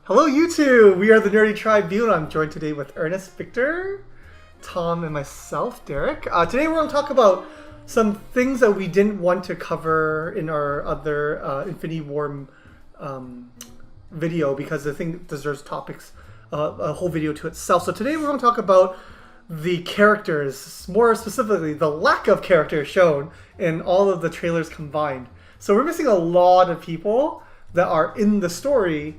Hello, YouTube! We are the Nerdy Tribune. I'm joined today with Ernest, Victor, Tom, and myself, Derek. Today we're going to talk about some things that we didn't want to cover in our other Infinity War video because the thing deserves topics, a whole video to itself. So today we're going to talk about the characters, more specifically the lack of characters shown in all of the trailers combined. So we're missing a lot of people that are in the story,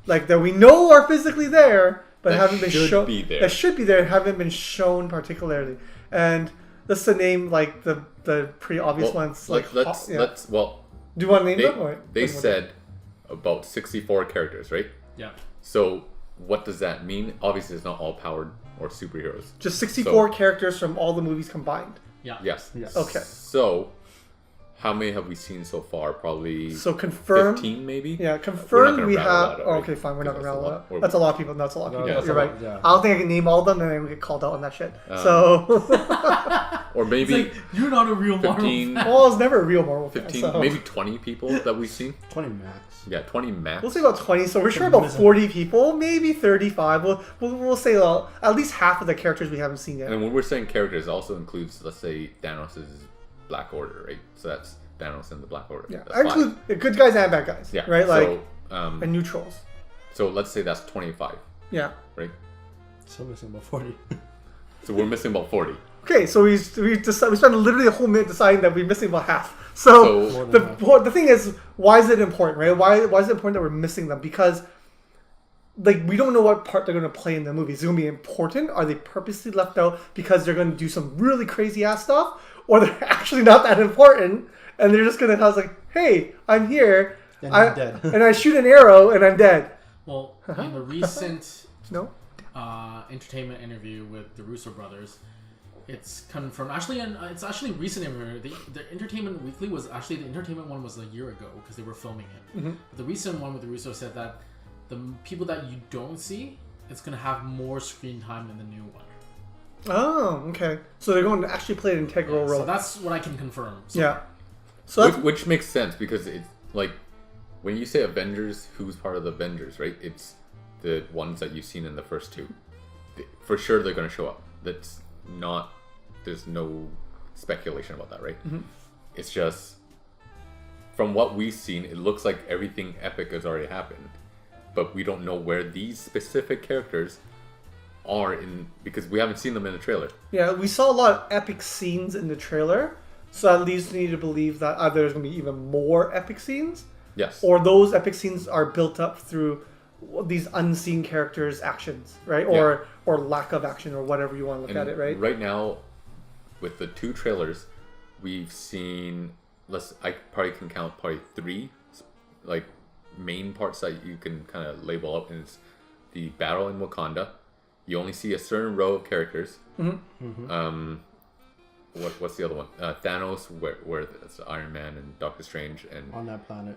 like that we know are physically there, but that haven't been shown. That should be there, haven't been shown particularly. And let's name like the pretty obvious ones. Let's do you want to name them? Or they said about 64 characters, right? Yeah. So what does that mean? Obviously, it's not all powered or superheroes. Just 64 characters from all the movies combined. Yeah. Yes. Okay. So how many have we seen so far? Probably so confirmed 15 maybe? Yeah, confirmed we have... right? Okay, fine, we're not going to rattle it. That's a lot of people. That's a lot of people. You're right. Yeah. I don't think I can name all of them and then we get called out on that shit. So... or maybe... It's like, you're not a real 15, Marvel fan. Well, I was never a real Marvel 15, fan. So. Maybe 20 people that we've seen. 20 max. Yeah, 20 max. We'll say about 20, so we're sure about 40 people, maybe 35. We'll say at least half of the characters we haven't seen yet. And when we're saying characters, it also includes, let's say, Thanos' Black Order, right? So that's Thanos and the Black Order. Yeah, I include good guys and bad guys. Yeah, right. Like so, and neutrals. So let's say that's 25. Yeah. Right. So missing about 40. So we're missing about 40. Okay, so we spent literally a whole minute deciding that we're missing about half. So the thing is, why is it important, right? Why is it important that we're missing them? Because like we don't know what part they're going to play in the movie. Is it going to be important? Are they purposely left out because they're going to do some really crazy ass stuff, or they're actually not that important? And they're just gonna like, hey, I'm here, and I'm dead, and I shoot an arrow, and I'm dead. Well, in the recent entertainment interview with the Russo brothers, it's confirmed. Actually, it's actually recent interview. The Entertainment Weekly was actually the Entertainment one was a year ago because they were filming it. Mm-hmm. But the recent one with the Russo said that the people that you don't see, it's gonna have more screen time in the new one. Oh, okay. So they're going to actually play an integral role. So that's what I can confirm. So. Yeah. So which makes sense because it's like when you say Avengers, who's part of the Avengers, right? It's the ones that you've seen in the first two. For sure, they're going to show up. That's not. There's no speculation about that, right? Mm-hmm. It's just from what we've seen, it looks like everything epic has already happened, but we don't know where these specific characters are in because we haven't seen them in the trailer. Yeah, we saw a lot of epic scenes in the trailer. So that leads me to believe that either there's going to be even more epic scenes, yes, or those epic scenes are built up through these unseen characters' actions, right? Or lack of action, or whatever you want to look at it, right? Right now, with the two trailers, we've seen. I probably can count 3 like main parts that you can kind of label up. And it's the battle in Wakanda. You only see a certain row of characters. Mm-hmm. Mm-hmm. What's the other one? Thanos, where it's Iron Man and Doctor Strange, and on that planet.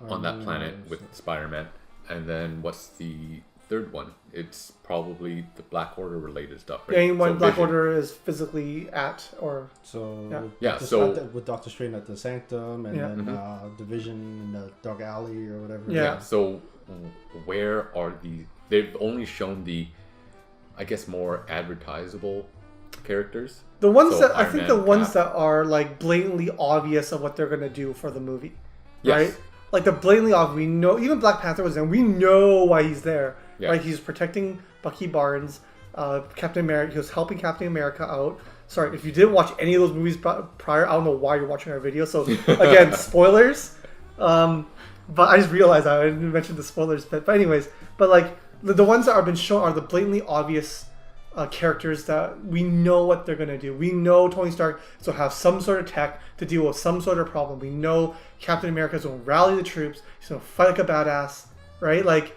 On that planet with Spider-Man, and then what's the third one? It's probably the Black Order related stuff. Right? Anyone Black Order is physically at or with Doctor Strange at the Sanctum, and then Division in the Dark Alley or whatever. Yeah. So where are the? They've only shown the, I guess, more advertisable characters. The ones that are like blatantly obvious of what they're gonna do for the movie, right? Like the blatantly obvious. We know even Black Panther was there. We know why he's there. Yeah. Right? He's protecting Bucky Barnes, Captain America. He was helping Captain America out. Sorry, if you didn't watch any of those movies prior, I don't know why you're watching our video. So again, spoilers. But I just realized I didn't mention the spoilers bit. But anyways, like the ones that have been shown are the blatantly obvious. Characters that we know what they're going to do. We know Tony Stark will have some sort of tech to deal with some sort of problem. We know Captain America is going to rally the troops. He's going to fight like a badass, right? Like,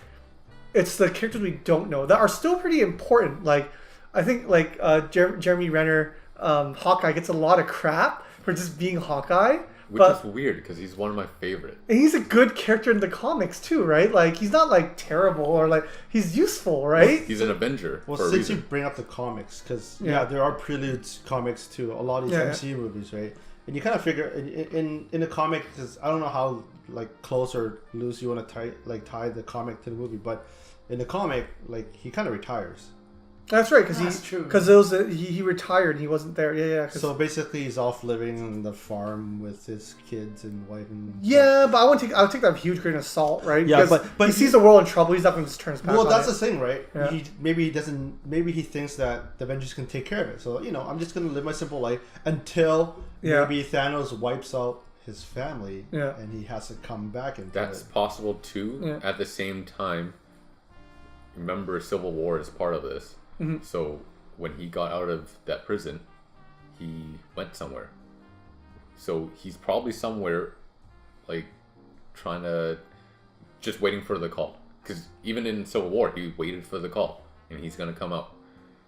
it's the characters we don't know that are still pretty important. Like, I think like Jeremy Renner, Hawkeye gets a lot of crap for just being Hawkeye. Which is weird because he's one of my favorite. And he's a good character in the comics too, right? Like he's not like terrible or like he's useful, right? He's an Avenger. Well, since you bring up the comics, because there are preludes comics to a lot of these MCU movies, right? And you kind of figure in the comic, because I don't know how like close or loose you want to tie the comic to the movie, but in the comic, like he kind of retires. That's right, because it was he retired. He wasn't there. Yeah. So basically, he's off living on the farm with his kids and wife and. Yeah, but I would take that with a huge grain of salt, right? Yeah, because but he sees the world in trouble. He's not going to just turn his back. Well, that's on the thing, right? Yeah. Maybe he doesn't. Maybe he thinks that the Avengers can take care of it. So I'm just going to live my simple life until maybe Thanos wipes out his family, and he has to come back into That's possible too. Yeah. At the same time, remember, Civil War is part of this. Mm-hmm. So when he got out of that prison, he went somewhere. So he's probably somewhere, like, just waiting for the call. Because even in Civil War, he waited for the call, and he's gonna come out.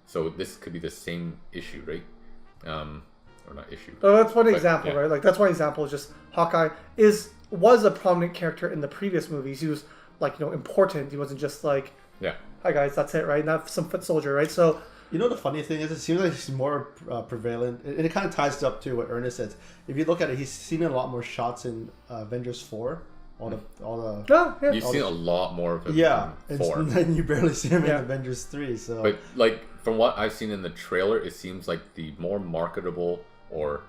So this could be the same issue, right? Or not issue. So that's one example, right? Like that's one example. Is just Hawkeye was a prominent character in the previous movies. He was like important. He wasn't just like hi guys, that's it, right? Not some foot soldier, right? So the funny thing is, it seems like he's more prevalent, and it kind of ties up to what Ernest said. If you look at it, he's seen a lot more shots in Avengers 4. You've seen a lot more of him. Yeah, in 4. And then you barely see him in Avengers 3. So, but like from what I've seen in the trailer, it seems like the more marketable or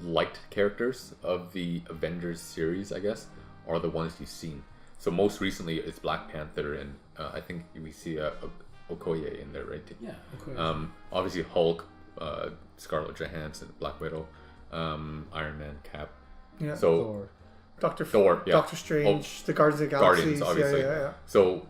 liked characters of the Avengers series, I guess, are the ones you've seen. So most recently, it's Black Panther, and I think we see Okoye in there, right? Yeah, Okoye. Obviously Hulk, Scarlett Johansson, Black Widow, Iron Man, Cap. Yeah. So Thor, Doctor Strange, the Guardians of the Galaxy. Guardians, obviously. Yeah. So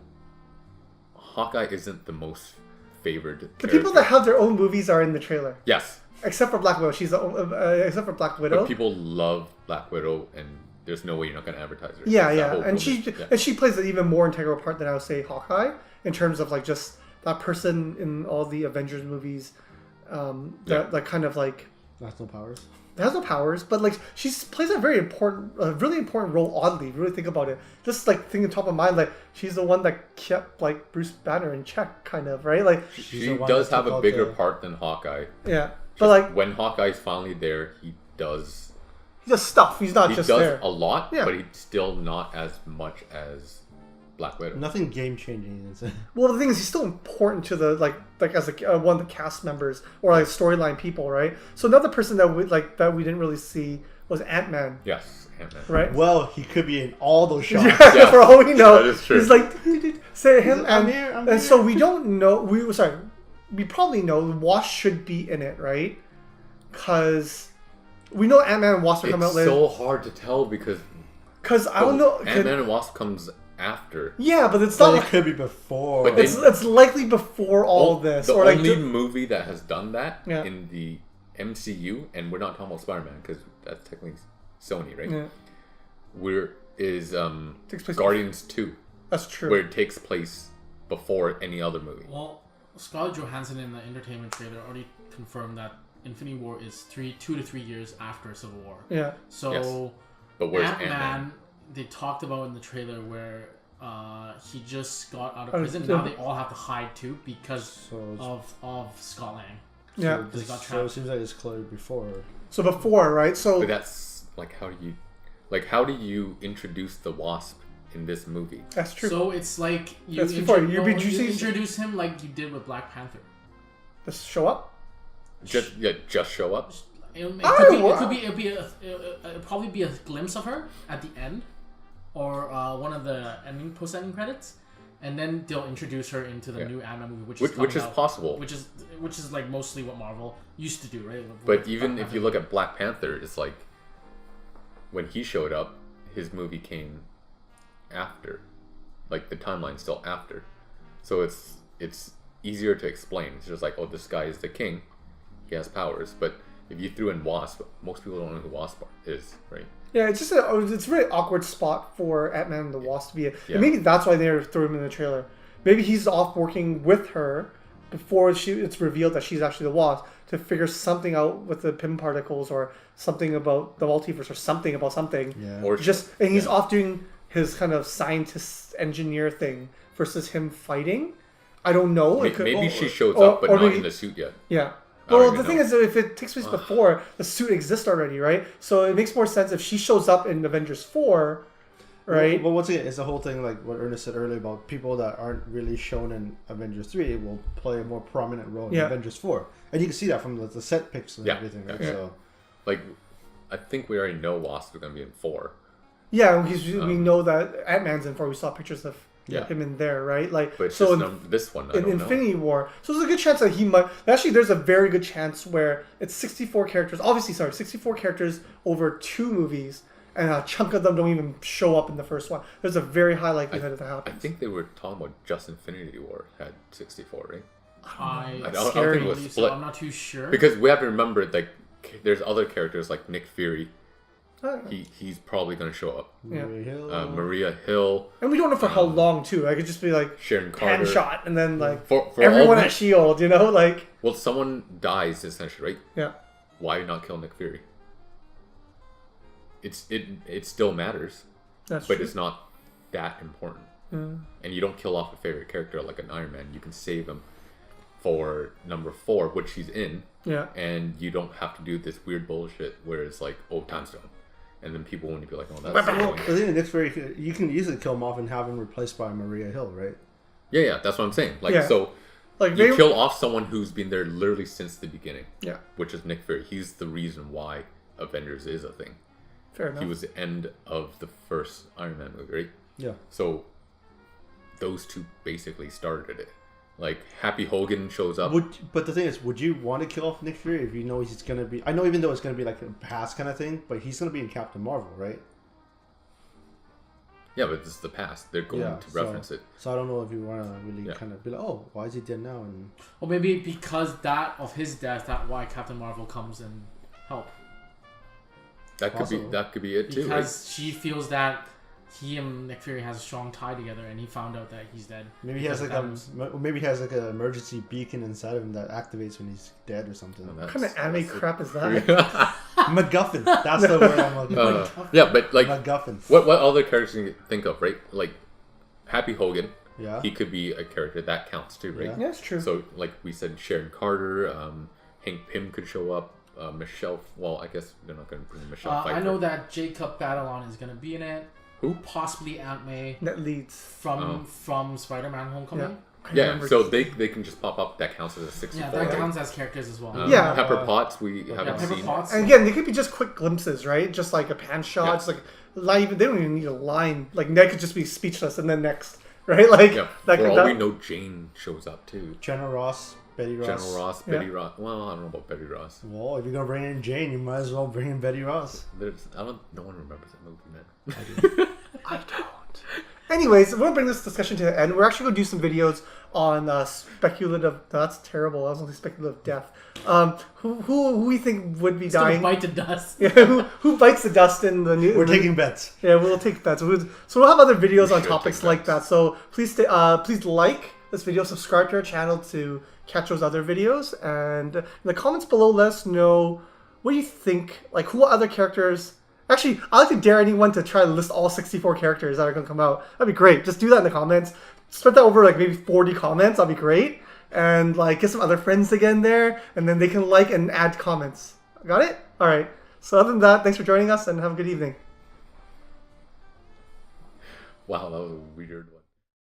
Hawkeye isn't the most favored character. The people that have their own movies are in the trailer. Yes. Except for Black Widow. Except for Black Widow. But people love Black Widow, and there's no way you're not going to advertise her. Yeah. And she plays an even more integral part than I would say Hawkeye, in terms of like just that person in all the Avengers movies that kind of like has no powers. Has no powers, but like she plays a really important role. Oddly, if you really think about it, just like thinking top of mind, like she's the one that kept like Bruce Banner in check, kind of, right? Like she does have a bigger part than Hawkeye. Yeah, but like when Hawkeye's finally there, he does stuff. He's not just there. He does a lot, but he's still not as much as Black Widow. Nothing game changing. Well, the thing is, he's still important to the like as one of the cast members or like storyline people, right? So another person that we didn't really see was Ant-Man. Yes, Ant-Man. Right. Well, he could be in all those shots. Yeah, for all we know, that is true. He's like say him, I'm here. So we don't know. We probably know Wasp should be in it, right? Because we know Ant-Man and Wasp are coming out later. It's so hard to tell because I don't know. Ant-Man and Wasp comes after. Yeah, but it's not. It could be before. But it's likely before all this. The only movie that has done that in the MCU, and we're not talking about Spider-Man because that's technically Sony, right? Yeah. Guardians 2. That's true. Where it takes place before any other movie. Well, Scarlett Johansson in the entertainment trailer already confirmed that Infinity War is 2 to 3 years after Civil War. Yeah. So, but where's Ant-Man? They talked about in the trailer where he just got out of prison. Now they all have to hide too because of Scott Lang. Yeah. So it seems like it's clear before. So before, right? So but that's like how do you introduce the Wasp in this movie? That's true. So it's like you introduce him like you did with Black Panther. Just show up. Just show up. It'll probably be a glimpse of her at the end, or one of the post-ending credits, and then they'll introduce her into the new Ant-Man movie, which is possible. Which is like mostly what Marvel used to do, right? But even if you look at Black Panther, it's like when he showed up, his movie came after, like the timeline's still after, so it's easier to explain. It's just like, oh, this guy is the king, he has powers, but if you threw in Wasp, most people don't know who Wasp is, right? Yeah, it's just it's a really awkward spot for Ant-Man and the Wasp to be in. And maybe that's why they threw him in the trailer. Maybe he's off working with her before it's revealed that she's actually the Wasp to figure something out with the Pym particles or something about the multiverse or something about something. Yeah. Or he's off doing his kind of scientist engineer thing versus him fighting. I don't know. Maybe she shows up, but not in the suit yet. Yeah. Well, the thing is that if it takes place before, the suit exists already, right? So it makes more sense if she shows up in Avengers 4, right? Well, once again, it's the whole thing like what Ernest said earlier about people that aren't really shown in Avengers 3 will play a more prominent role in Avengers 4. And you can see that from the set picks and everything, right? So, like, I think we already know Wasp is going to be in 4. Yeah, because we know that Ant-Man's in 4. We saw pictures of him in there, right? Like, but so this one, in Infinity War. So there's a good chance that he might. Actually, there's a very good chance where it's 64 characters. Obviously, 64 characters over 2 movies, and a chunk of them don't even show up in the first one. There's a very high likelihood of that happening. I think they were talking about just Infinity War had 64, right? I don't think it was split. So I'm not too sure. Because we have to remember, like, there's other characters like Nick Fury. He's probably going to show up. Maria Hill. And we don't know for how long, too. I could just be like, Sharon Carter. hand shot, and then, like, for everyone at S.H.I.E.L.D., you know? Like, well, someone dies, essentially, right? Yeah. Why not kill Nick Fury? It still matters. That's but true. It's not that important. And you don't kill off a favorite character like an Iron Man. You can save him for number 4, which he's in. Yeah. And you don't have to do this weird bullshit where it's like, oh, time stone. And then people won't be like, oh, that's I think Nick's very. You can easily kill him off and have him replaced by Maria Hill, right? Yeah, that's what I'm saying. Like, so, like you kill off someone who's been there literally since the beginning. Yeah. Which is Nick Fury. He's the reason why Avengers is a thing. Fair enough. He was the end of the first Iron Man movie, right? Yeah. So, those 2 basically started it. Like, Happy Hogan shows up. But the thing is, would you want to kill off Nick Fury if you know he's going to be... I know even though it's going to be like a past kind of thing, but he's going to be in Captain Marvel, right? Yeah, but this is the past. They're going to reference it. So I don't know if you want to really kind of be like, oh, why is he dead now? And Well, maybe because of his death, that's why Captain Marvel comes and help. That could be it too. Because she feels that he and Nick Fury has a strong tie together, and he found out that he's dead. Maybe he has like an emergency beacon inside of him that activates when he's dead or something. What kind of anime crap is that? MacGuffin. That's the word I'm looking for. Yeah, but like MacGuffin. What other characters can you think of, right? Like Happy Hogan. Yeah. He could be a character that counts too, right? Yeah, that's true. So like we said, Sharon Carter, Hank Pym could show up. Michelle. Well, I guess they're not going to bring Michelle. I know that Jacob Batalon is going to be in it. Who? Possibly Aunt May. That leads from Spider-Man: Homecoming. Yeah, so they can just pop up. That counts as a 64. Yeah, that counts as characters as well. Pepper Potts, we haven't seen. And again, they could be just quick glimpses, right? Just like a pan shot. Just like they don't even need a line. Like Ned could just be speechless, and then next, right? Like for all we know, Jane shows up too. General Ross. Betty Ross. Betty Ross. Well, I don't know about Betty Ross. Well, if you're gonna bring in Jane, you might as well bring in Betty Ross. No one remembers that movie, man. I don't. Anyways, we're gonna bring this discussion to the end. We're actually gonna do some videos on speculative. That's terrible. I was only speculative death. Who we think would be dying? Bite the dust. Yeah, who bites the dust in the new? We're taking bets. Yeah, we'll take bets. So we'll have other videos on topics like that. So please like this video, subscribe to our channel to catch those other videos, and in the comments below, let us know what do you think. Like, who other characters? Actually, I'd like to dare anyone to try to list all 64 characters that are going to come out. That'd be great. Just do that in the comments. Spread that over like maybe 40 comments. That'd be great. And like get some other friends to get in there, and then they can like and add comments. Got it? All right. So other than that, thanks for joining us, and have a good evening. Wow, that was a weird one.